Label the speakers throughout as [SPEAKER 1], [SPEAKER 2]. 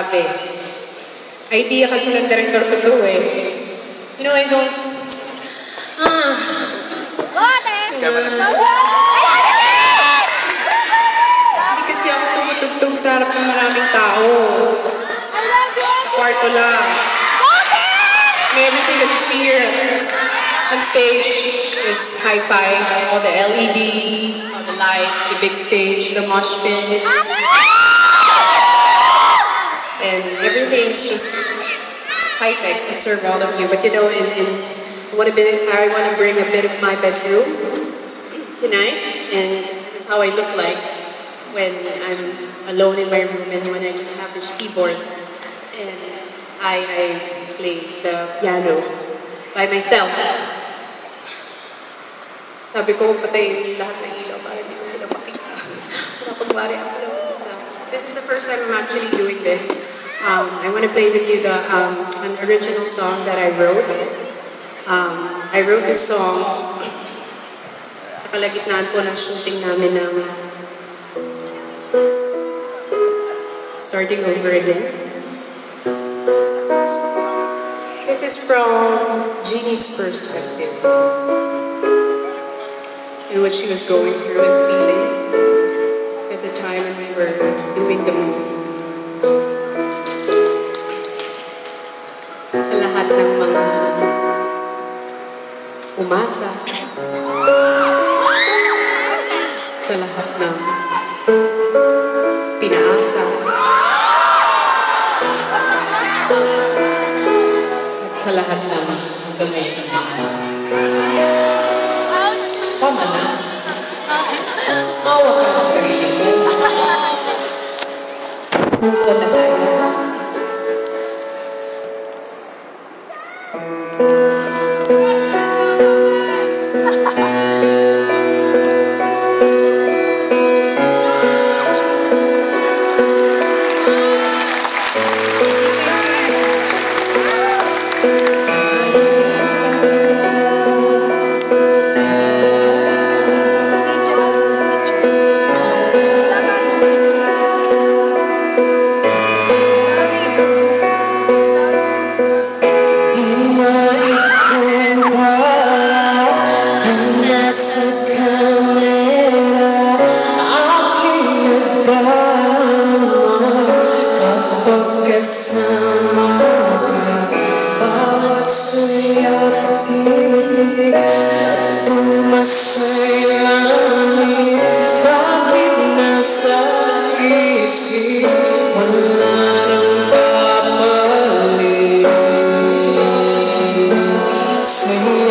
[SPEAKER 1] Sabi, idea kasi ng director ko to eh. You know, I don't... Hindi kasi ako tumutugtog sa harap ng maraming tao. Sa kwarto lang. And everything that you see here on stage is hi-fi. All the LED, all the lights, the big stage, the mosh pit. And everything's just high-tech to serve all of you. But you know, I want to bring a bit of my bedroom tonight. And this is how I look like when I'm alone in my room and when I just have this keyboard. And I play the piano by myself. Sabi ko, patayin lahat ng ilaw para hindi ko sila makita. Kapagwari ako lang isa. This is the first time I'm actually doing this. I want to play with you an original song that I wrote. I wrote this song sa kalagitnaan po ng shooting namin ng Starting Over Again. This is from Jeannie's perspective and what she was going through and feeling at the time when we were doing the movie. Sa lahat ng mga umasa, sa lahat ng pinaasa, at sa lahat ng hanggang ngayon ng pinaasa. Tama na. Mawa ka sa sarili mo. Move on na tayo.
[SPEAKER 2] Kasama ka, bawat saya't titig at tumasay langit. Bakit nasa isip wala nang babalik sa'yo?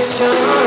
[SPEAKER 2] Stop.